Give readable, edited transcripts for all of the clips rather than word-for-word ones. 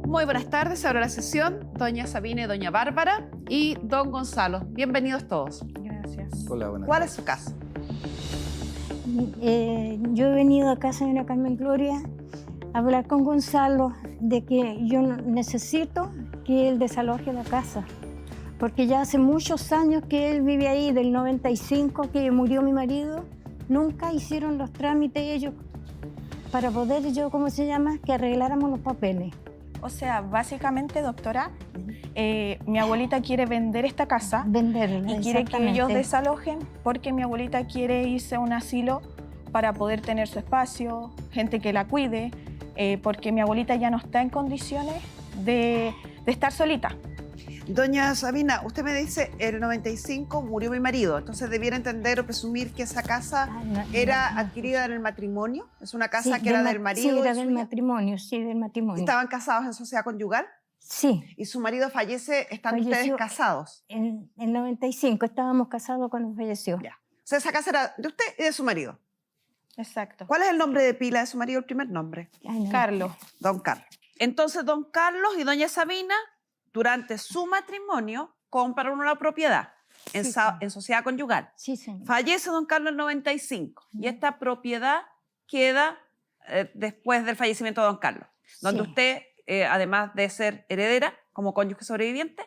Muy buenas tardes, ahora la sesión, doña Sabina y doña Bárbara y don Gonzalo. Bienvenidos todos. Gracias. Hola, buenas ¿Cuál tardes. es su caso? Yo he venido acá, señora Carmen Gloria, a hablar con Gonzalo de que yo necesito que él desaloje la casa, porque ya hace muchos años que él vive ahí, del 95, que murió mi marido, nunca hicieron los trámites ellos para poder que arregláramos los papeles. O sea, básicamente, doctora, mi abuelita quiere vender esta casa Venderla, y quiere que ellos desalojen porque mi abuelita quiere irse a un asilo para poder tener su espacio, gente que la cuide, porque mi abuelita ya no está en condiciones de estar solita. Doña Sabina, usted me dice, en el 95 murió mi marido, entonces debiera entender o presumir que esa casa era adquirida en el matrimonio. ¿Es una casa que era del marido? Sí, era del matrimonio, sí, del matrimonio. ¿Estaban casados en sociedad conyugal? Sí. ¿Y su marido fallece estando ustedes casados? En el 95 estábamos casados cuando falleció. Ya. O sea, esa casa era de usted y de su marido. Exacto. ¿Cuál es el nombre de pila de su marido, el primer nombre? Ay, no. Carlos. Don Carlos. Entonces, don Carlos y doña Sabina, durante su matrimonio, compraron una propiedad en sociedad conyugal. Sí, señor. Fallece don Carlos en el 95 y esta propiedad queda después del fallecimiento de don Carlos, donde Sí. usted, además de ser heredera como cónyuge sobreviviente,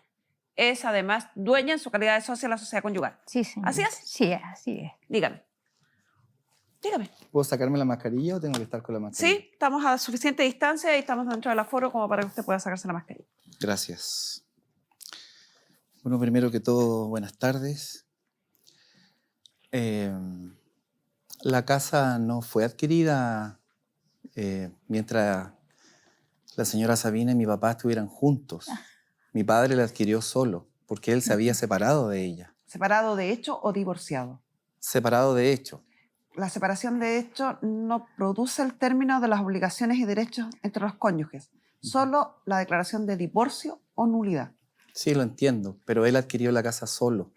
es además dueña en su calidad de socia de la sociedad conyugal. Sí, señor. ¿Así es? Sí, así es. Dígame. Dígame. ¿Puedo sacarme la mascarilla o tengo que estar con la mascarilla? Sí, estamos a suficiente distancia y estamos dentro del aforo como para que usted pueda sacarse la mascarilla. Gracias. Bueno, primero que todo, buenas tardes. La casa no fue adquirida mientras la señora Sabina y mi papá estuvieran juntos. Mi padre la adquirió solo, porque él se había separado de ella. ¿Separado de hecho o divorciado? Separado de hecho. La separación de hecho no produce el término de las obligaciones y derechos entre los cónyuges, solo la declaración de divorcio o nulidad. Sí, lo entiendo, pero él adquirió la casa solo.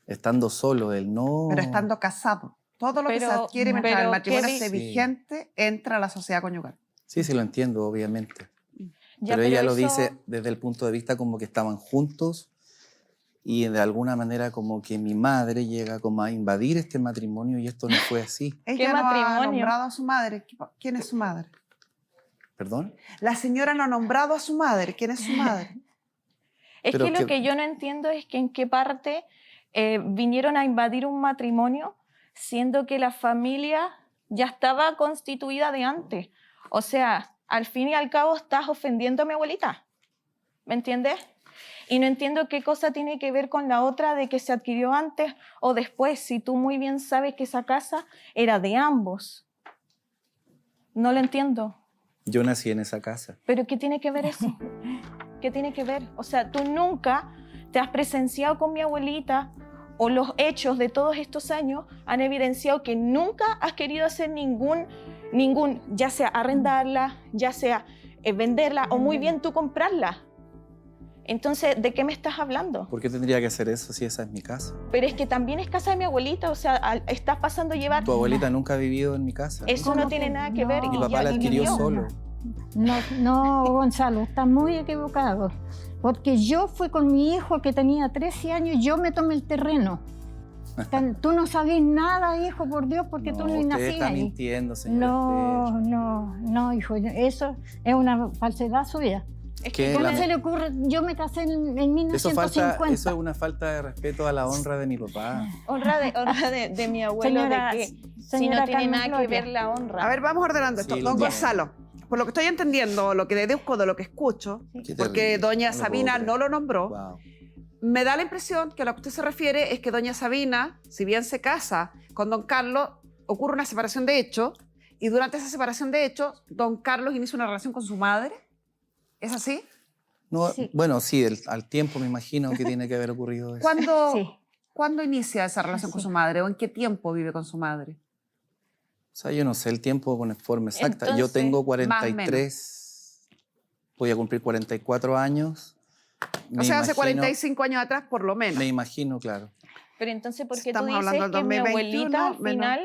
Estando solo, él no... Pero estando casado. Todo lo que se adquiere mientras el matrimonio esté vigente entra a la sociedad conyugal. Sí, sí, lo entiendo, obviamente. Ya, pero ella lo eso- dice desde el punto de vista como que estaban juntos y de alguna manera como que mi madre llega como a invadir este matrimonio y esto no fue así. Ella no ha matrimonio? nombrado a su madre. ¿Quién es su madre? ¿Perdón? La señora no ha nombrado a su madre. ¿Quién es su madre? Es Pero que lo que- que yo no entiendo es que en qué parte vinieron a invadir un matrimonio siendo que la familia ya estaba constituida de antes. O sea, al fin y al cabo estás ofendiendo a mi abuelita. ¿Me entiendes? Y no entiendo qué cosa tiene que ver con la otra de que se adquirió antes o después, si tú muy bien sabes que esa casa era de ambos. No lo entiendo. Yo nací en esa casa. ¿Pero qué tiene que ver eso? ¿Qué tiene que ver? O sea, tú nunca te has presenciado con mi abuelita o los hechos de todos estos años han evidenciado que nunca has querido hacer ningún, ya sea arrendarla, ya sea venderla o muy bien tú comprarla. Entonces, ¿de qué me estás hablando? ¿Por qué tendría que hacer eso si esa es mi casa? Pero es que también es casa de mi abuelita, o sea, estás pasando a llevar... Tu abuelita nunca ha vivido en mi casa. Eso ¿Cómo no tiene que nada que no? ver. Mi y papá ya la adquirió vivió. solo. No, no, Gonzalo, estás muy equivocado. Porque yo fui con mi hijo que tenía 13 años, yo me tomé el terreno. Tú no sabes nada, hijo, por Dios, porque tú no usted nacías está ahí. mintiendo, señor. No, hijo, eso es una falsedad suya. Es ¿Qué? que ¿Cómo La- se le ocurre? Yo me casé en Eso 1950. es una falta de respeto a la honra de mi papá. honra de mi abuelo, Señora- de que si no señora tiene Carmen nada que Gloria. ver la honra. A ver, vamos ordenando esto. Sí, lo Don entiendo. Gonzalo, por lo que estoy entendiendo, lo que deduzco de lo que escucho, Qué porque terrible, doña no lo Sabina puedo no creer. lo nombró, Wow. me da la impresión que a lo que usted se refiere es que doña Sabina, si bien se casa con don Carlos, ocurre una separación de hechos y durante esa separación de hechos, don Carlos inicia una relación con su madre. ¿Es así? No, Sí. bueno, sí, al tiempo me imagino que tiene que haber ocurrido eso. ¿Cuándo, Sí. ¿cuándo inicia esa relación con Sí. su madre o en qué tiempo vive con su madre? O sea, yo no sé el tiempo con forma exacta. Yo Entonces, tengo más o 43, voy a cumplir 44 años. O sea, hace imagino- 45 años atrás, por lo menos. Me imagino, claro. Pero entonces, ¿por qué tú Estamos dices hablando del que mi 2021, abuelita al menos- final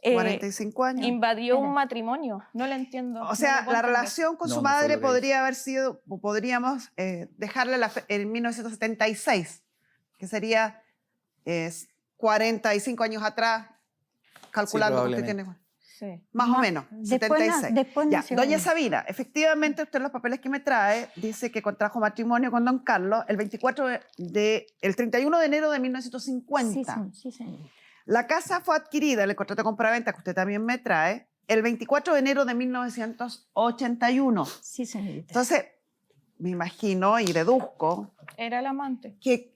45 años. invadió un matrimonio. No lo entiendo. O sea, no lo puedo la entender. relación con No, su no fue madre lo que podría haber sido, o podríamos dejarle en 1976, que sería 45 años atrás, calculando que usted probablemente. tiene. Sí. Más o menos, Después 76. después Ya, nació doña él. Sabina, efectivamente usted en los papeles que me trae dice que contrajo matrimonio con don Carlos el 31 de enero de 1950. Sí, señorita. La casa fue adquirida, el contrato de compraventa que usted también me trae, el 24 de enero de 1981. Sí, señorita. Entonces, me imagino y deduzco Era el amante. que,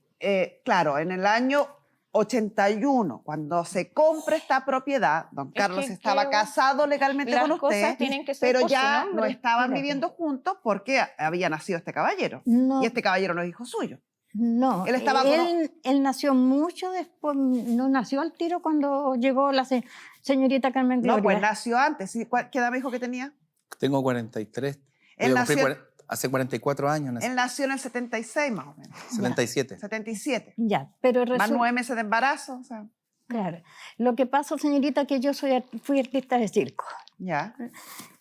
claro, en el año 81, cuando se compra esta propiedad, don Carlos que estaba creo casado legalmente las con usted, cosas tienen que ser pero por su ya nombre. no estaban Espérate. viviendo juntos porque había nacido este caballero. No, Y este caballero no es hijo suyo. no. él estaba Él nació mucho después, no nació al tiro cuando llegó la señorita Carmen Gloria. No, pues nació antes. ¿Sí? ¿Qué edad me dijo que tenía? Tengo 43. Él Voy a cumplir nació- hace 44 años, nací. Él nació en el 76 más o menos. 77. 77. Ya, pero Más resulta... 9 meses de embarazo. O sea, Claro. Lo que pasa, señorita, que yo fui artista de circo. ya.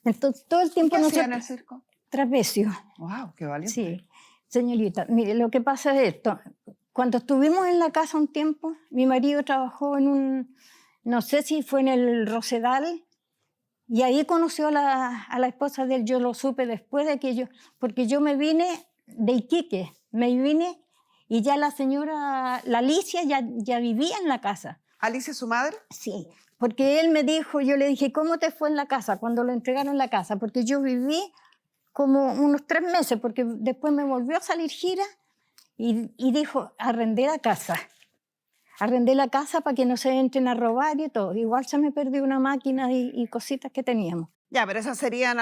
Entonces, todo el tiempo ¿Qué no hacía en el circo? trapecio. Wow, qué valiente. Sí. Señorita, mire, lo que pasa es esto. Cuando estuvimos en la casa un tiempo, mi marido trabajó no sé si fue en el Rosedal, y ahí conoció a la esposa de él. Yo lo supe después de que porque yo me vine de Iquique, me vine y ya la señora, la Alicia, ya vivía en la casa. ¿Alicia, su madre? Sí, porque él me dijo, yo le dije, ¿cómo te fue en la casa cuando lo entregaron la casa? Porque yo viví como unos 3 meses, porque después me volvió a salir gira y dijo, arrendé la casa. Arrendé la casa para que no se entren a robar y todo. Igual se me perdió una máquina y cositas que teníamos. Ya, pero esas serían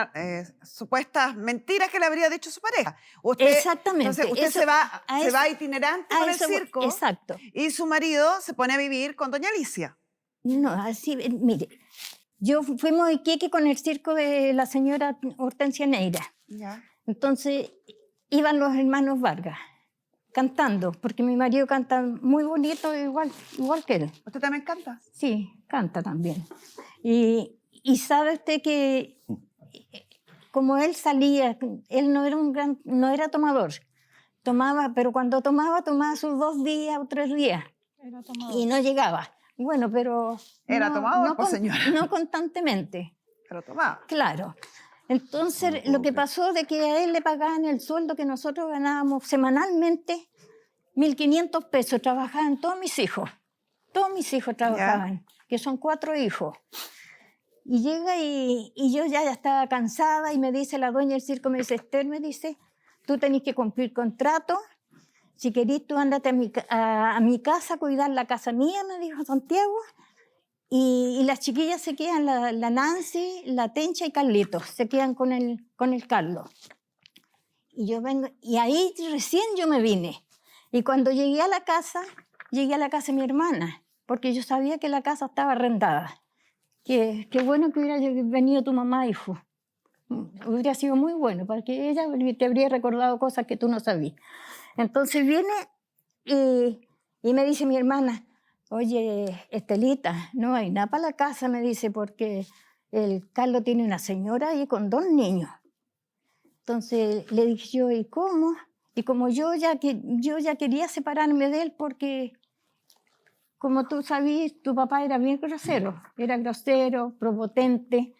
supuestas mentiras que le habría dicho su pareja. Usted, Exactamente. Entonces, usted Eso- se eso- va itinerante a con el eso voy. circo Exacto. y su marido se pone a vivir con doña Alicia. No, así, mire, yo fuimos a Iquique con el circo de la señora Hortensia Neira. Ya. Entonces iban los hermanos Vargas cantando, porque mi marido canta muy bonito, igual que él. ¿Usted también canta? Sí, canta también. Y sabe usted que como él salía, él no era tomador. Tomaba, pero cuando tomaba sus 2 días o 3 días Era tomador. y no llegaba. Bueno, pero Era tomador, no, pues, señora. no constantemente. Pero tomaba. Claro. Entonces, No lo puedo lo que creer. pasó de que a él le pagaban el sueldo que nosotros ganábamos semanalmente, 1.500 pesos. Trabajaban todos mis hijos. Todos mis hijos trabajaban, que son 4 hijos. Y llega y yo ya estaba cansada y me dice la dueña del circo, me dice, Esther, me dice, tú tenés que cumplir contrato. Si querís, tú ándate a mi casa a cuidar la casa mía, me dijo Santiago. Y las chiquillas se quedan, la Nancy, la Tencha y Carlitos, se quedan con el Carlos. Y yo vengo, y ahí recién yo me vine. Y cuando llegué a la casa de mi hermana, porque yo sabía que la casa estaba arrendada. Qué bueno que hubiera venido tu mamá, hijo. Hubiera sido muy bueno, porque ella te habría recordado cosas que tú no sabías. Entonces viene y me dice mi hermana, oye, Estelita, no hay nada para la casa, me dice, porque el Carlos tiene una señora ahí con 2 niños. Entonces le dije yo, ¿y cómo? Y como yo ya quería separarme de él porque, como tú sabías, tu papá era bien grosero, prepotente.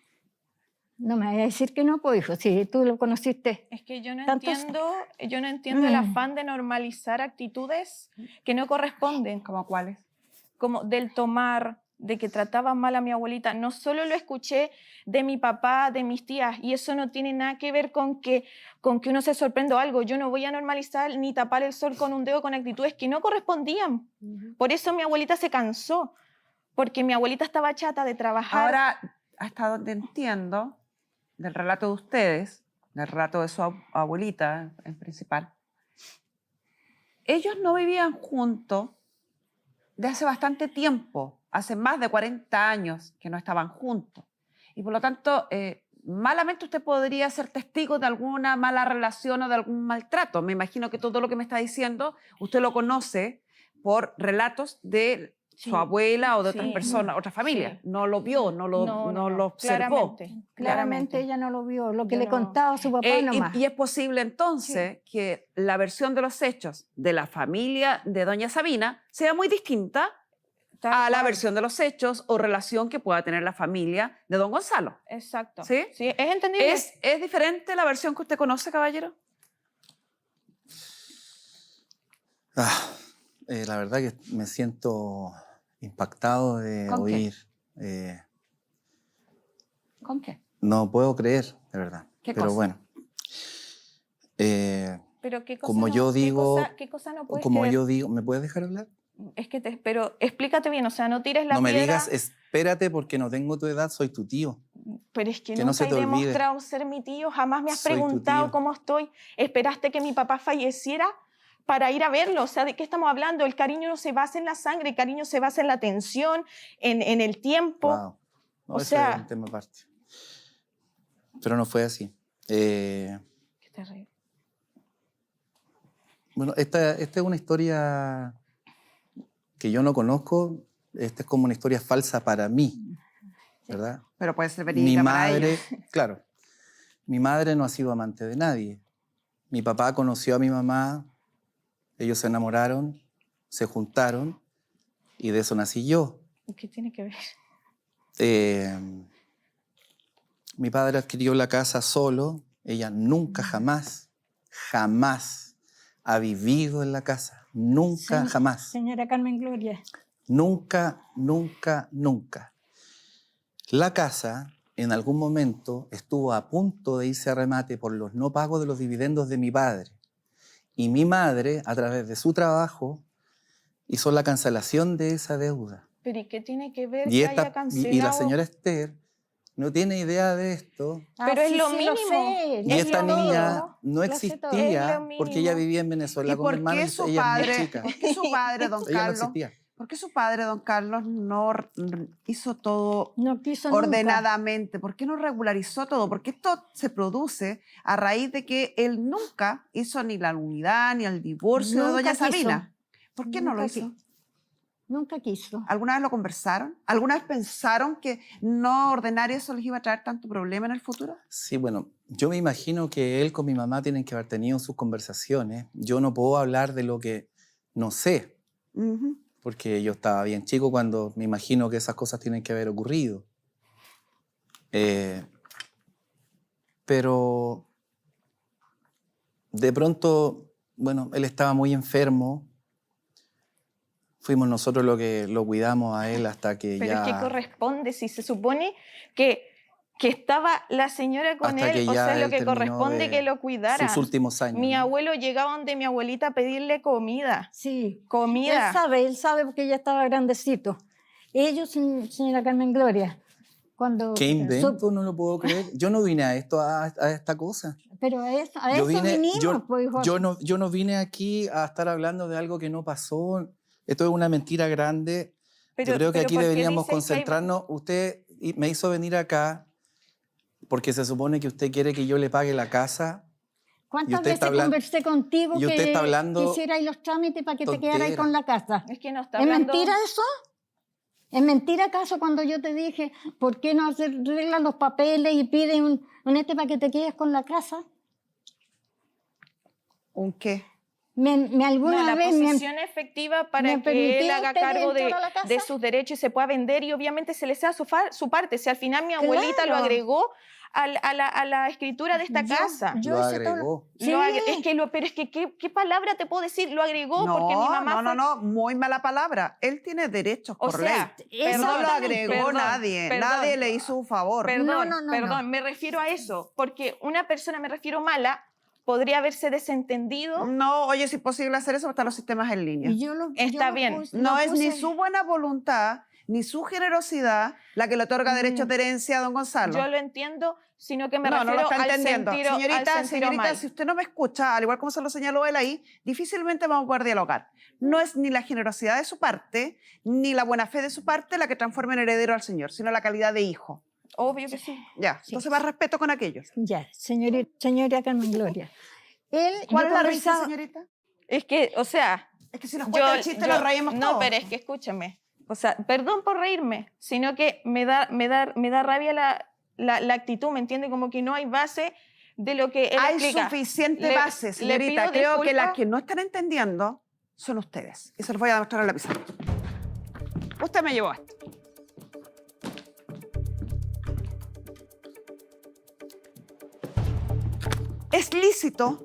No me vayas a decir que no, pues hijo, si tú lo conociste. Es que yo no Tantos- entiendo el afán de normalizar actitudes que no corresponden, ¿Cómo cuáles? como del tomar, de que trataban mal a mi abuelita. No solo lo escuché de mi papá, de mis tías, y eso no tiene nada que ver con que uno se sorprenda o algo. Yo no voy a normalizar ni tapar el sol con un dedo con actitudes que no correspondían. Por eso mi abuelita se cansó, porque mi abuelita estaba chata de trabajar. Ahora, hasta donde entiendo del relato de ustedes, del relato de su abuelita en principal, ellos no vivían juntos de hace bastante tiempo, hace más de 40 años que no estaban juntos. Y por lo tanto, malamente usted podría ser testigo de alguna mala relación o de algún maltrato. Me imagino que todo lo que me está diciendo usted lo conoce por relatos de Sí. su abuela o de otras Sí. personas, otra familia. Sí. No lo vio, no lo observó. Claramente ella no lo vio, lo que Yo le no. contaba a su papá nomás. Y es posible entonces que la versión de los hechos de la familia de doña Sabina sea muy distinta Tal a la cual. versión de los hechos o relación que pueda tener la familia de don Gonzalo. Exacto. ¿Sí? Sí, es entendible. ¿Es diferente la versión que usted conoce, caballero? La verdad que me siento impactado de ¿Con qué? oír. ¿Con qué? No puedo creer, de verdad. ¿Qué Pero cosa? bueno. Pero qué cosa Como no, yo digo, qué cosa no puedes como creer? yo digo, ¿me puedes dejar hablar? Es que pero explícate bien, o sea, no tires la No me piedra. digas, espérate porque no tengo tu edad, soy tu tío. Pero es que que no nunca se he te olvide. demostrado ser mi tío, jamás me has Soy tu preguntado tío. cómo estoy. Esperaste que mi papá falleciera para ir a verlo. O sea, ¿de qué estamos hablando? El cariño no se basa en la sangre, el cariño se basa en la atención, en el tiempo. Wow. No, O eso sea- es un tema aparte. Pero no fue así. Qué terrible. Bueno, esta es una historia que yo no conozco. Esta es como una historia falsa para mí, ¿verdad? Pero puede ser Mi verídica para madre, ella. claro, mi madre no ha sido amante de nadie. Mi papá conoció a mi mamá, ellos se enamoraron, se juntaron y de eso nací yo. ¿Qué tiene que ver? Mi padre adquirió la casa solo, ella nunca, jamás ha vivido en la casa, nunca, Sí. jamás. Señora Carmen Gloria, Nunca, nunca, nunca. La casa en algún momento estuvo a punto de irse a remate por los no pagos de los dividendos de mi padre. Y mi madre, a través de su trabajo, hizo la cancelación de esa deuda. ¿Pero y qué tiene que ver Y, que esta, haya cancelado? y la señora Esther no tiene idea de esto. Pero es lo mínimo. sé, Y lo esta sé niña todo. no Lo sé todo. existía Es lo porque ella mínimo. vivía en Venezuela ¿Y con mi por hermana qué y su ella es muy padre, chica. por qué su padre, don Ella no Carlos, existía. por qué su padre, don Carlos, no hizo todo No quiso nunca. ordenadamente? ¿Por qué no regularizó todo? Porque esto se produce a raíz de que él nunca hizo ni la unidad ni el divorcio de Nunca doña quiso. Sabina. ¿Por qué no lo Nunca hizo? Nunca quiso. ¿Alguna vez lo conversaron? ¿Alguna vez pensaron que no ordenar eso les iba a traer tanto problema en el futuro? Sí, bueno, yo me imagino que él con mi mamá tienen que haber tenido sus conversaciones. Yo no puedo hablar de lo que no sé, Ujú. porque yo estaba bien chico cuando me imagino que esas cosas tienen que haber ocurrido. Pero de pronto, bueno, él estaba muy enfermo. Fuimos nosotros los que lo cuidamos a él hasta que Pero ya... es que corresponde, si se supone que estaba la señora con hasta que él, o ya sea, lo él que terminó corresponde de que lo cuidara. sus últimos años. Mi ¿no? abuelo llegaba donde mi abuelita a pedirle comida. Sí. Comida. Él sabe porque ya estaba grandecito. Ellos, señora Carmen Gloria, cuando... ¿Qué invento? No lo puedo creer. Yo no vine a esto, a esta cosa. Pero a eso Yo vine, vinimos, pues, hijo. yo no vine aquí a estar hablando de algo que no pasó. Esto es una mentira grande. Yo creo que aquí ¿por qué deberíamos dices que hay- concentrarnos. Usted me hizo venir acá porque se supone que usted quiere que yo le pague la casa. Y ¿Cuántas usted veces está hablan- conversé contigo y usted que está hablando hicierais los trámites para que te quedarais tontera. con la casa? Es que no está ¿Es hablando... mentira eso? ¿Es mentira acaso cuando yo te dije, ¿por qué no arreglan los papeles y piden un para que te quedes con la casa? ¿Un qué? Me alguna No, la vez posesión efectiva para me que permitió él haga usted cargo entrar a la casa. de sus derechos y se pueda vender y obviamente se le sea su parte. Si al final mi abuelita lo Claro. agregó a la escritura de esta casa. yo lo hice todo agregó. Sí. Pero es que, ¿qué palabra te puedo decir? Lo agregó porque mi mamá fue... no, muy mala palabra. Él tiene derechos O por sea, ley. No lo exactamente. agregó Perdón, nadie. perdón. Nadie le hizo un favor. Perdón, No. perdón, me refiero a eso, porque una persona, me refiero mala, podría haberse desentendido. No, oye, si es posible hacer eso, están los sistemas en línea. Y yo Está lo bien. puse- No lo es ni puse- su buena voluntad, ni su generosidad la que le otorga derechos de herencia a don Gonzalo. Yo lo entiendo, sino que me no lo refiero está al entendiendo. sentido, Señorita, mal. si usted no me escucha, al igual como se lo señaló él ahí, difícilmente vamos a poder dialogar. No es ni la generosidad de su parte, ni la buena fe de su parte la que transforma en heredero al señor, sino la calidad de hijo. Obvio que sí. Ya, Sí. entonces más respeto con aquellos. Ya, señora Carmen Gloria. ¿Cuál yo es la risa, conversaba- señorita? Es que, o sea, Es que si nos cuenta el chiste nos reímos no, todos. pero es que escúchame. O sea, perdón por reírme, sino que me da rabia la actitud, ¿me entiende? Como que no hay base de lo que él Hay explica. suficiente base, le señorita. pido Creo que disculpas. las que no están entendiendo son ustedes. Y se los voy a demostrar en la pizarra. Usted me llevó esto. Es lícito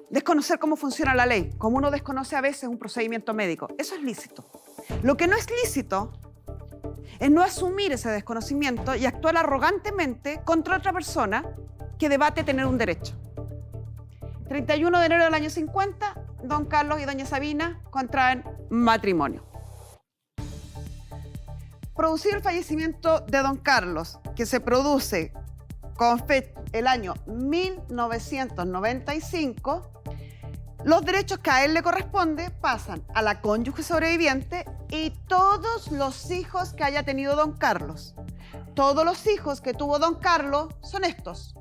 desconocer cómo funciona la ley, como uno desconoce a veces un procedimiento médico. Eso es lícito. Lo que no es lícito es no asumir ese desconocimiento y actuar arrogantemente contra otra persona que debate tener un derecho. 31 de enero del año 50, don Carlos y doña Sabina contraen matrimonio. Producido el fallecimiento de don Carlos, que se produce con fecha el año 1995, los derechos que a él le corresponde pasan a la cónyuge sobreviviente y todos los hijos que haya tenido don Carlos. Todos los hijos que tuvo don Carlos son estos.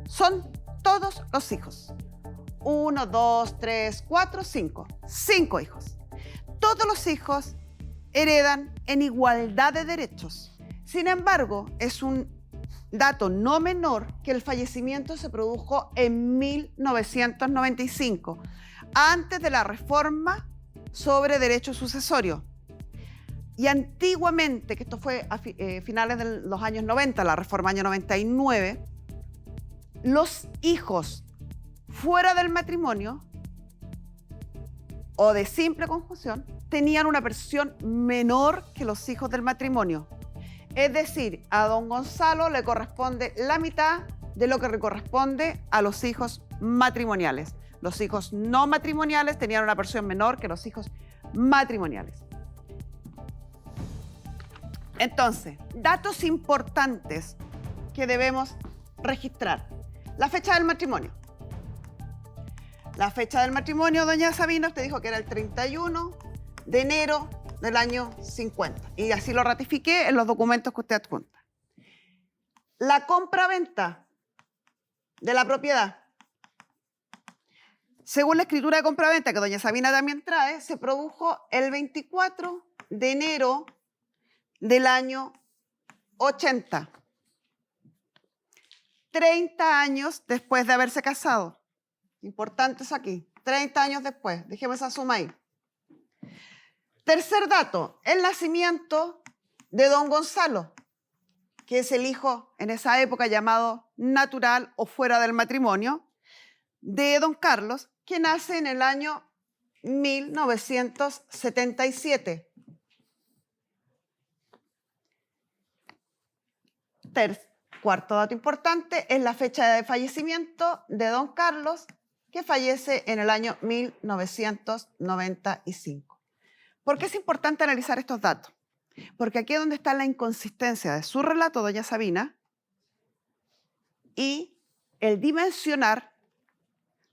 Son todos los hijos. 1, 2, 3, 4, 5. 5 hijos. Todos los hijos heredan en igualdad de derechos. Sin embargo, es un dato no menor que el fallecimiento se produjo en 1995, antes de la reforma sobre derecho sucesorio. Y antiguamente, que esto fue a finales de los años 90, la reforma año 99, los hijos fuera del matrimonio o de simple conjunción tenían una versión menor que los hijos del matrimonio. Es decir, a don Gonzalo le corresponde la mitad de lo que le corresponde a los hijos matrimoniales. Los hijos no matrimoniales tenían una versión menor que los hijos matrimoniales. Entonces, datos importantes que debemos registrar. La fecha del matrimonio. La fecha del matrimonio, doña Sabina, usted dijo que era el 31 de enero del año 50. Y así lo ratifiqué en los documentos que usted adjunta. La compra-venta de la propiedad. Según la escritura de compra-venta que doña Sabina también trae, se produjo el 24 de enero del año 80. 30 años después de haberse casado. Importante eso aquí. 30 años después. Dejemos esa suma ahí. Tercer dato, el nacimiento de don Gonzalo, que es el hijo en esa época llamado natural o fuera del matrimonio, de don Carlos, que nace en el año 1977. Cuarto dato importante es la fecha de fallecimiento de don Carlos, que fallece en el año 1995. ¿Por qué es importante analizar estos datos? Porque aquí es donde está la inconsistencia de su relato, doña Sabina, y el dimensionar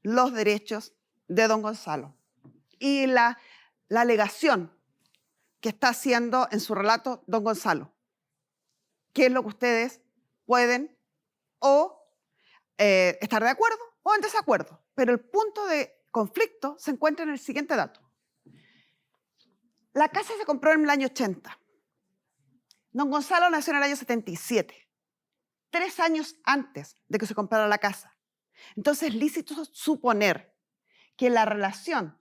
los derechos de don Gonzalo. Y la alegación que está haciendo en su relato don Gonzalo. ¿Qué es lo que ustedes pueden o estar de acuerdo o en desacuerdo? Pero el punto de conflicto se encuentra en el siguiente dato. La casa se compró en el año 80. Don Gonzalo nació en el año 77, 3 años antes de que se comprara la casa. Entonces es lícito suponer que la relación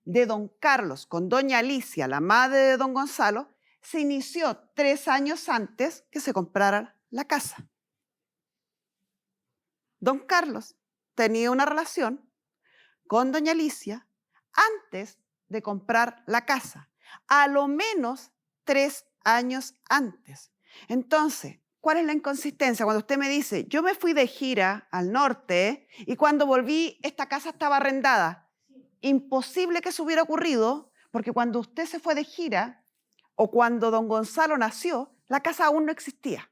de don Carlos con doña Alicia, la madre de don Gonzalo, se inició 3 años antes que se comprara la casa. Don Carlos tenía una relación con doña Alicia antes de comprar la casa, a lo menos 3 años antes. Entonces, ¿cuál es la inconsistencia? Cuando usted me dice, yo me fui de gira al norte y cuando volví esta casa estaba arrendada. Imposible que eso hubiera ocurrido porque cuando usted se fue de gira o cuando don Gonzalo nació, la casa aún no existía.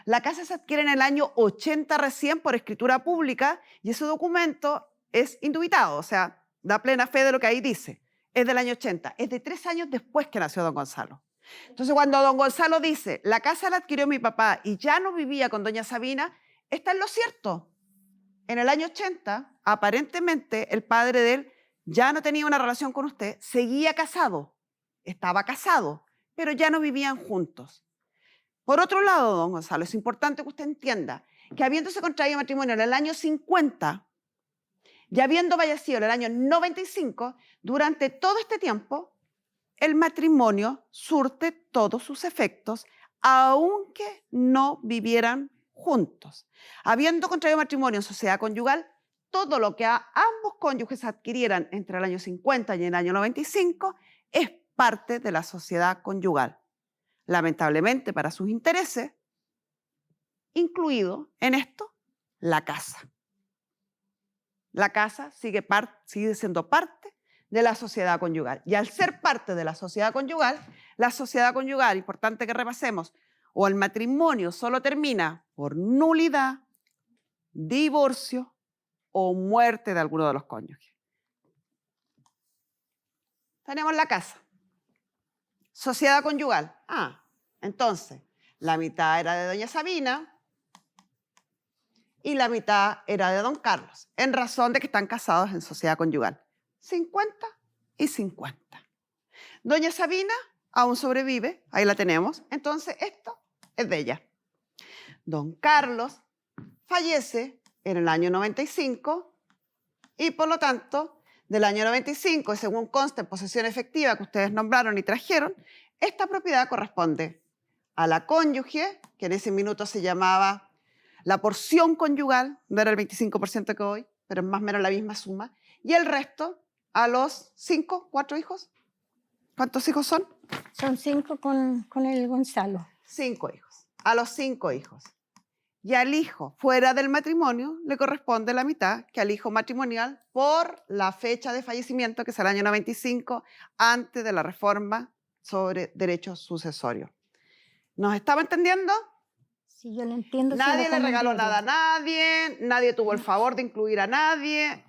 La casa se adquiere en el año 80 recién por escritura pública y ese documento es indubitado, o sea, da plena fe de lo que ahí dice. Es del año 80, es de 3 años después que nació don Gonzalo. Entonces, cuando don Gonzalo dice, la casa la adquirió mi papá y ya no vivía con doña Sabina, está en lo cierto. En el año 80, aparentemente, el padre de él ya no tenía una relación con usted, seguía casado. estaba casado, pero ya no vivían juntos. Por otro lado, don Gonzalo, es importante que usted entienda que habiéndose contraído matrimonio en el año 50 y habiendo fallecido en el año 95, durante todo este tiempo, el matrimonio surte todos sus efectos, aunque no vivieran juntos. Habiendo contraído matrimonio en sociedad conyugal, todo lo que ambos cónyuges adquirieran entre el año 50 y el año 95 es parte de la sociedad conyugal. Lamentablemente para sus intereses, incluido en esto la casa. La casa sigue siendo parte de la sociedad conyugal. Y al ser parte de la sociedad conyugal, importante que repasemos, o el matrimonio solo termina por nulidad, divorcio o muerte de alguno de los cónyuges. Tenemos la casa. Sociedad conyugal. Entonces, la mitad era de doña Sabina y la mitad era de don Carlos, en razón de que están casados en sociedad conyugal. 50 y 50. Doña Sabina aún sobrevive, ahí la tenemos, entonces esto es de ella. Don Carlos fallece en el año 95 y por lo tanto, del año 95, y según consta en posesión efectiva que ustedes nombraron y trajeron, esta propiedad corresponde a la cónyuge, que en ese minuto se llamaba la porción conyugal, no era el 25% que hoy, pero es más o menos la misma suma, y el resto a los 4 hijos. ¿Cuántos hijos son? Son 5 con el Gonzalo. 5 hijos. A los 5 hijos. Y al hijo fuera del matrimonio le corresponde la mitad que al hijo matrimonial por la fecha de fallecimiento, que es el año 95, antes de la reforma sobre derechos sucesorios. ¿Nos estaba entendiendo? Sí, yo lo entiendo. Nadie le regaló nada a nadie, nadie tuvo el favor de incluir a nadie.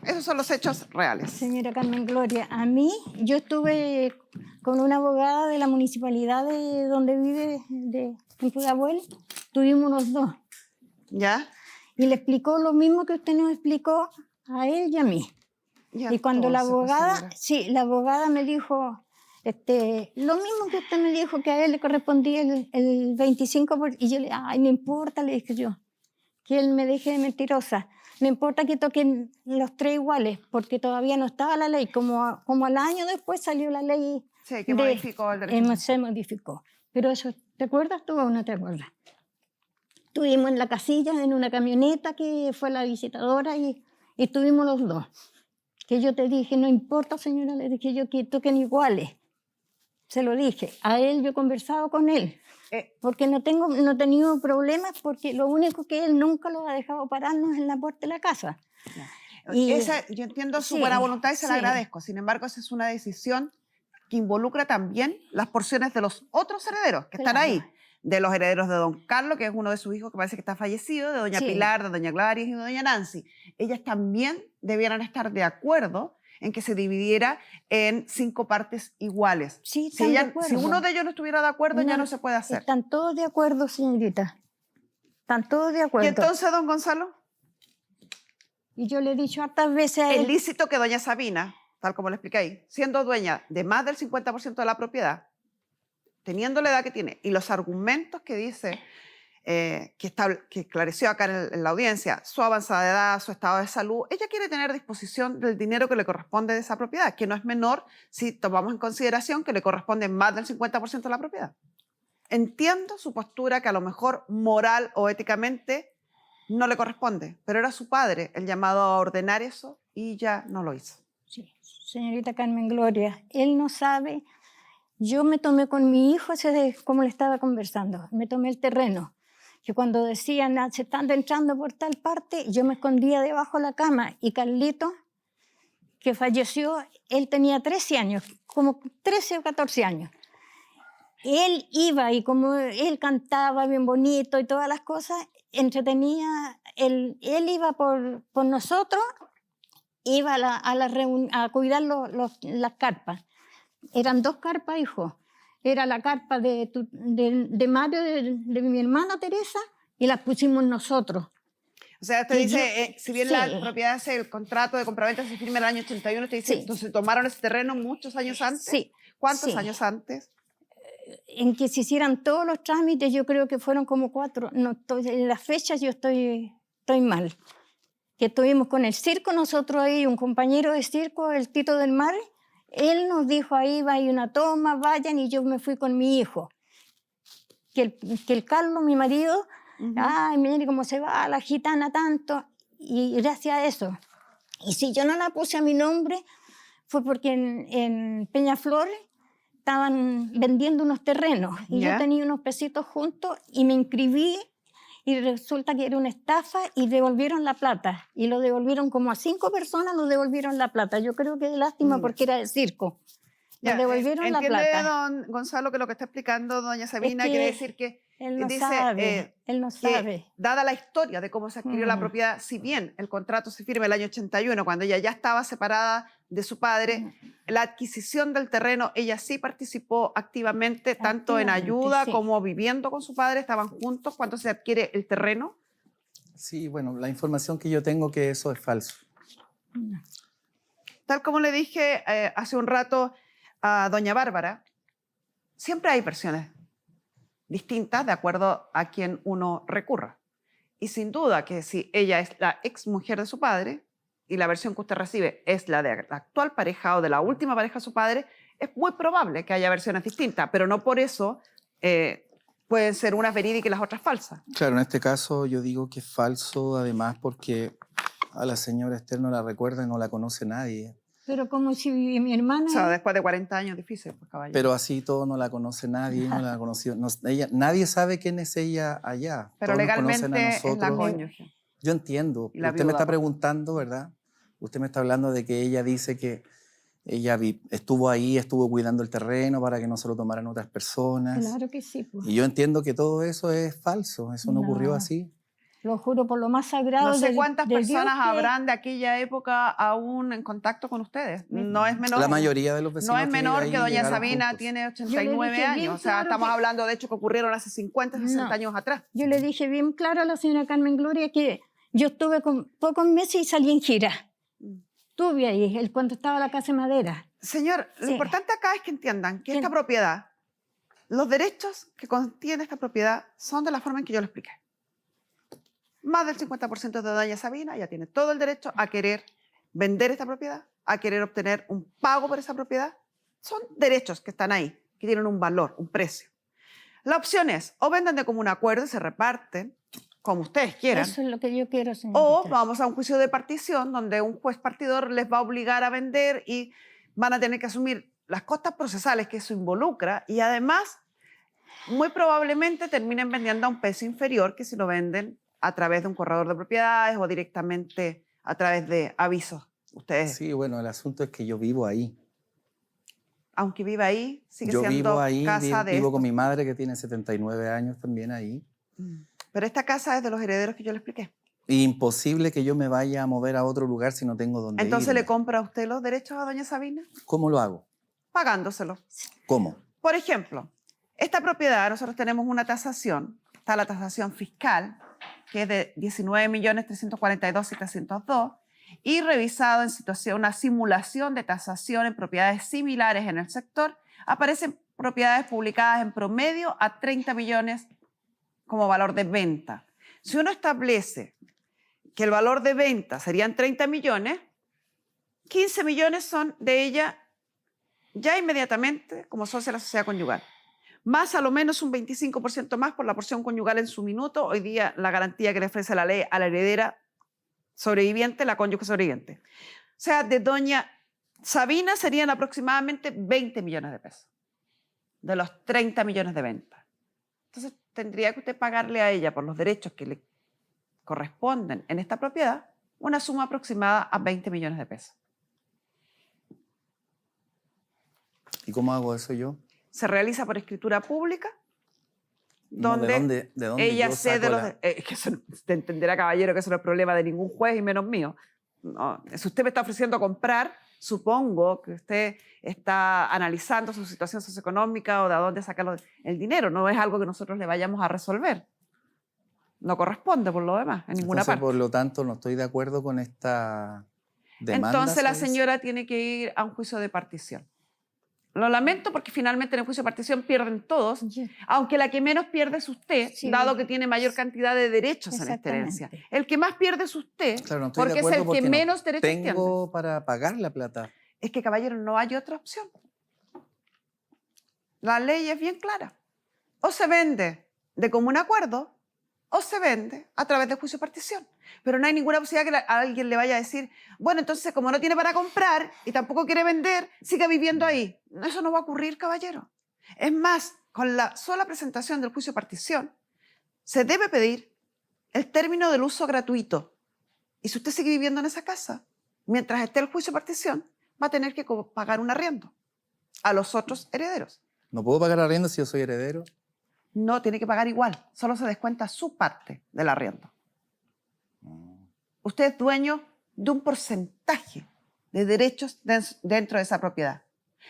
Esos son los hechos reales. Señora Carmen Gloria, a mí, yo estuve con una abogada de la municipalidad de donde vive, en Pudahuel, tuvimos los dos. ¿Ya? Y le explicó lo mismo que usted nos explicó a él y a mí. Ya, Y cuando la entonces, pues, abogada, señora. sí, la abogada me dijo, lo mismo que usted me dijo, que a él le correspondía el 25%, y yo le dije, ay, no importa, le dije yo, que él me deje de mentirosa. No importa que toquen los 3 iguales, porque todavía no estaba la ley. Como al año después salió la ley. Sí, que modificó el derecho. Se modificó. Pero eso, ¿te acuerdas tú o no te acuerdas? Estuvimos en la casilla, en una camioneta que fue la visitadora y estuvimos los dos. Que yo te dije, no importa, señora, le dije yo que toquen iguales. Se lo dije. A él yo he conversado con él. Porque no he tenido problemas, porque lo único que él nunca lo ha dejado pararnos en la puerta de la casa. Yo entiendo su buena voluntad y se la agradezco. Sin embargo, esa es una decisión que involucra también las porciones de los otros herederos que están ahí. De los herederos de don Carlos, que es uno de sus hijos que parece que está fallecido, de doña Pilar, de doña Gladys y de doña Nancy. Ellas también debieran estar de acuerdo en que se dividiera en 5 partes iguales. Sí, si uno de ellos no estuviera de acuerdo, ya no se puede hacer. Están todos de acuerdo, señorita. Están todos de acuerdo. ¿Y entonces, don Gonzalo? Y yo le he dicho hartas veces a él. Es lícito que doña Sabina, tal como le expliqué ahí, siendo dueña de más del 50% de la propiedad, teniendo la edad que tiene, y los argumentos que dice, que esclareció acá en la audiencia, su avanzada edad, su estado de salud, ella quiere tener disposición del dinero que le corresponde de esa propiedad, que no es menor si tomamos en consideración que le corresponde más del 50% de la propiedad. Entiendo su postura, que a lo mejor moral o éticamente no le corresponde, pero era su padre el llamado a ordenar eso y ya no lo hizo. Sí, señorita Carmen Gloria, él no sabe. Yo me tomé con mi hijo, como le estaba conversando, me tomé el terreno. Que cuando decían, se están entrando por tal parte, yo me escondía debajo de la cama. Y Carlito, que falleció, él tenía 13 años, como 13 o 14 años. Él iba y como él cantaba bien bonito y todas las cosas, entretenía, él iba por nosotros, iba a cuidar las carpas. Eran 2 carpas, hijo. Era la carpa de Mario, de mi hermana Teresa, y las pusimos nosotros. O sea, usted dice, si bien la propiedad, el contrato de compraventa se firma en el año 81, usted dice, entonces tomaron ese terreno muchos años antes. Sí. ¿Cuántos Sí. años antes? En que se hicieran todos los trámites, yo creo que fueron como 4. No, en las fechas yo estoy mal. Que estuvimos con el circo, nosotros ahí, un compañero de circo, el Tito del Mar, él nos dijo, ahí va, hay una toma, vayan, y yo me fui con mi hijo. Que el Carlos, mi marido, ay, mire cómo se va la gitana tanto, y gracias a eso. Y si yo no la puse a mi nombre, fue porque en Peñaflor estaban vendiendo unos terrenos, y Ya. yo tenía unos pesitos juntos, y me inscribí, y resulta que era una estafa, y devolvieron la plata, y lo devolvieron como a 5 personas, lo devolvieron la plata. Yo creo que es lástima porque era de circo. Ya, Nos devolvieron la entiende, plata. don Gonzalo, que lo que está explicando doña Sabina que quiere decir que Él no dice, sabe, él no que sabe. dada la historia de cómo se adquirió la propiedad, si bien el contrato se firma el año 81, cuando ella ya estaba separada de su padre, la adquisición del terreno, ella sí participó activamente, tanto en Activamente, ayuda sí. como viviendo con su padre, estaban juntos cuando se adquiere el terreno. Sí, bueno, la información que yo tengo que eso es falso. Tal como le dije hace un rato a doña Bárbara, siempre hay versiones distintas de acuerdo a quien uno recurra. Y sin duda que si ella es la ex mujer de su padre y la versión que usted recibe es la de la actual pareja o de la última pareja de su padre, es muy probable que haya versiones distintas, pero no por eso pueden ser unas verídicas y las otras falsas. Claro, en este caso yo digo que es falso, además porque a la señora Esther no la recuerda y no la conoce nadie. Pero como si mi hermana... O sea, después de 40 años, difícil, pues, caballero. Pero así todo no la conoce nadie, no la ha conocido. Nadie sabe quién es ella allá. Pero Todos nos conocen a legalmente es la nosotros. cónyuge. Yo entiendo. Y la Usted me viuda, está por preguntando, ¿verdad? Usted me está hablando de que ella dice que ella estuvo ahí, estuvo cuidando el terreno para que no se lo tomaran otras personas. Claro que sí. Pues. Y yo entiendo que todo eso es falso, eso no ocurrió No. así. Lo juro por lo más sagrado. No sé de- cuántas de Dios personas que- habrán de aquella época aún en contacto con ustedes. No es menor. La mayoría de los vecinos No es menor ahí que doña llegaron Sabina juntos. tiene Yo le 89 dije años. bien O sea, claro estamos que- hablando de hechos que ocurrieron hace 50, 60 No. años atrás. Yo le dije bien claro a la señora Carmen Gloria que yo estuve con pocos meses y salí en gira. Estuve ahí, cuando estaba la casa de madera. Señor, lo Sí. importante acá es que entiendan que Sí. esta propiedad, los derechos que contiene esta propiedad son de la forma en que yo lo expliqué. Más del 50% de doña Sabina ya tiene todo el derecho a querer vender esta propiedad, a querer obtener un pago por esa propiedad. Son derechos que están ahí, que tienen un valor, un precio. La opción es o venden de común acuerdo y se reparten como ustedes quieran, Eso es lo que yo quiero, señorita. o vamos a un juicio de partición donde un juez partidor les va a obligar a vender y van a tener que asumir las costas procesales que eso involucra y además muy probablemente terminen vendiendo a un precio inferior que si lo venden a través de un corredor de propiedades o directamente a través de avisos. Ustedes, Sí, bueno, el asunto es que yo vivo ahí. aunque viva ahí, sigue Yo siendo vivo ahí, casa de vivo con estos. mi madre que tiene 79 años también ahí. Pero esta casa es de los herederos que yo le expliqué. Imposible que yo me vaya a mover a otro lugar si no tengo dónde Entonces irme. le compra a usted los derechos a doña Sabina ¿Cómo lo hago? pagándoselo. ¿Cómo? Por ejemplo, esta propiedad, nosotros tenemos una tasación, está la tasación fiscal, que es de 19.342.702, y revisado en situación, una simulación de tasación en propiedades similares en el sector, aparecen propiedades publicadas en promedio a 30 millones como valor de venta. Si uno establece que el valor de venta serían 30 millones, 15 millones son de ella ya inmediatamente como socia de la sociedad conyugal. Más a lo menos un 25% más por la porción conyugal en su minuto, hoy día la garantía que le ofrece la ley a la heredera sobreviviente, la cónyuge sobreviviente. O sea, de doña Sabina serían aproximadamente 20 millones de pesos, de los 30 millones de venta. Entonces, tendría que usted pagarle a ella por los derechos que le corresponden en esta propiedad una suma aproximada a 20 millones de pesos. ¿Y cómo hago eso yo? Se realiza por escritura pública, No, donde ¿de dónde ella yo cede saco los... la- que eso, usted entenderá, caballero, que eso no es problema de ningún juez y menos mío. No, si usted me está ofreciendo comprar, supongo que usted está analizando su situación socioeconómica o de dónde sacar el dinero. No es algo que nosotros le vayamos a resolver. No corresponde, por lo demás, en ninguna Entonces, parte. por lo tanto, no estoy de acuerdo con esta demanda. Entonces la ¿se dice? señora tiene que ir a un juicio de partición. Lo lamento porque finalmente en el juicio de partición pierden todos, Ya. aunque la que menos pierde es usted, Sí. dado que tiene mayor cantidad de derechos en esta herencia. Exactamente. El que más pierde es usted, Claro, no estoy de porque es acuerdo el que porque menos no derechos tiene. tengo para pagar la plata. Es que, caballero, no hay otra opción. La ley es bien clara. O se vende de común acuerdo o se vende a través de juicio de partición. Pero no hay ninguna posibilidad que alguien le vaya a decir, bueno, entonces como no tiene para comprar y tampoco quiere vender, siga viviendo ahí. Eso no va a ocurrir, caballero. Es más, con la sola presentación del juicio de partición, se debe pedir el término del uso gratuito. Y si usted sigue viviendo en esa casa, mientras esté el juicio de partición, va a tener que pagar un arriendo a los otros herederos. ¿No puedo pagar arriendo si yo soy heredero? No, tiene que pagar igual. Solo se descuenta su parte del arriendo. Usted es dueño de un porcentaje de derechos dentro de esa propiedad.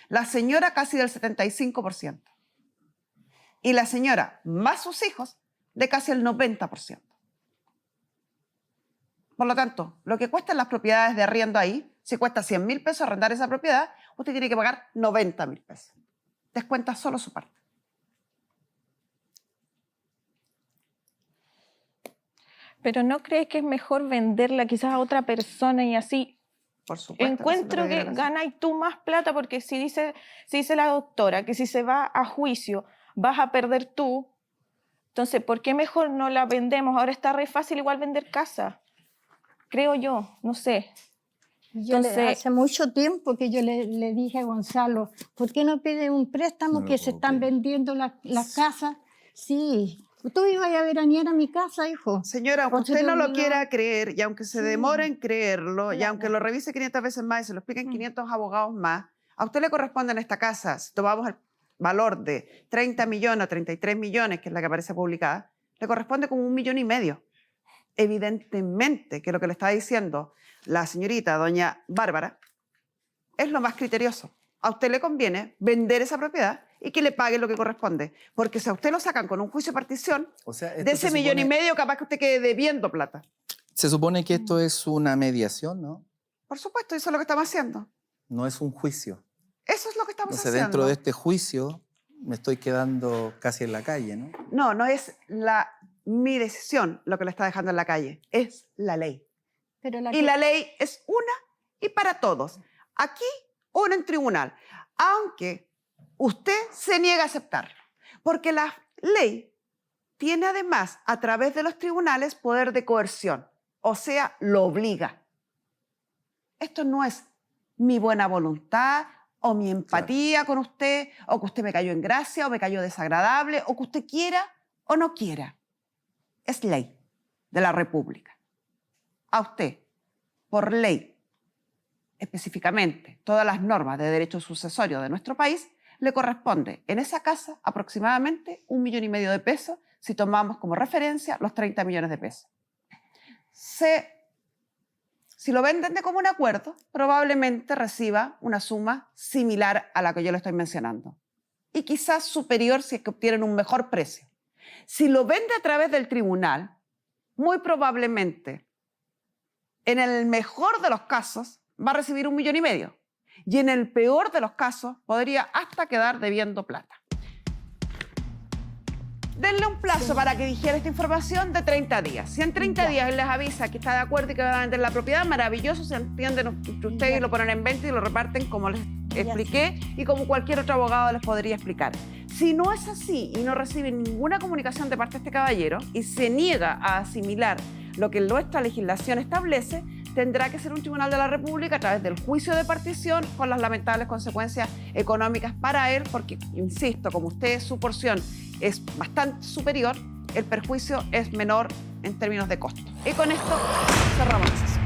La señora casi del 75%. Y la señora más sus hijos de casi el 90%. Por lo tanto, lo que cuestan las propiedades de arriendo ahí, si cuesta 100.000 pesos arrendar esa propiedad, usted tiene que pagar 90.000 pesos. Descuenta solo su parte. Pero ¿no crees que es mejor venderla quizás a otra persona y así? Por supuesto. Encuentro que ganas tú más plata porque si dice la doctora que si se va a juicio vas a perder tú, entonces ¿por qué mejor no la vendemos? Ahora está re fácil igual vender casa, creo yo, no sé. Hace mucho tiempo que yo le dije a Gonzalo, ¿por qué no pide un préstamo No que lo se puedo están creer. vendiendo las casas? Sí. Tú ibas a veranear a mi casa, hijo. Señora, aunque Porque usted te no lo olvidó. quiera creer y aunque se Sí. demore en creerlo y Claro. aunque lo revise 500 veces más y se lo expliquen 500 abogados más, a usted le corresponde en esta casa, si tomamos el valor de 30 millones o 33 millones, que es la que aparece publicada, le corresponde como 1,5 millones. Evidentemente que lo que le está diciendo la señorita, doña Bárbara, es lo más criterioso. A usted le conviene vender esa propiedad y que le pague lo que corresponde. Porque si a usted lo sacan con un juicio de partición, O sea, esto de ese se 1,5 supone- millones, capaz que usted quede debiendo plata. Se supone que esto es una mediación, ¿no? Por supuesto, eso es lo que estamos haciendo. No es un juicio. Eso es lo que estamos Entonces, haciendo. dentro de este juicio, me estoy quedando casi en la calle, ¿no? No, no es mi decisión lo que le está dejando en la calle, es la ley. Pero Y la ley es una y para todos. Aquí o en el tribunal, aunque usted se niega a aceptarlo. Porque la ley tiene además, a través de los tribunales, poder de coerción. O sea, lo obliga. Esto no es mi buena voluntad o mi empatía con usted, o que usted me cayó en gracia o me cayó desagradable, o que usted quiera o no quiera. Es ley de la República. A usted, por ley, específicamente todas las normas de derecho sucesorio de nuestro país, le corresponde en esa casa aproximadamente 1,5 millones de pesos si tomamos como referencia los 30 millones de pesos. Si lo venden de común acuerdo, probablemente reciba una suma similar a la que yo le estoy mencionando y quizás superior si es que obtienen un mejor precio. Si lo vende a través del tribunal, muy probablemente, en el mejor de los casos, va a recibir 1,5 millones y en el peor de los casos podría hasta quedar debiendo plata. Denle un plazo para que digiera esta información de 30 días. Si en 30 días él les avisa que está de acuerdo y que va a vender la propiedad, maravilloso, se entienden entre ustedes y lo ponen en venta y lo reparten como les expliqué y como cualquier otro abogado les podría explicar. Si no es así y no recibe ninguna comunicación de parte de este caballero y se niega a asimilar lo que nuestra legislación establece, tendrá que ser un tribunal de la República a través del juicio de partición con las lamentables consecuencias económicas para él, porque, insisto, como usted, su porción es bastante superior, el perjuicio es menor en términos de costo. Y con esto cerramos la sesión.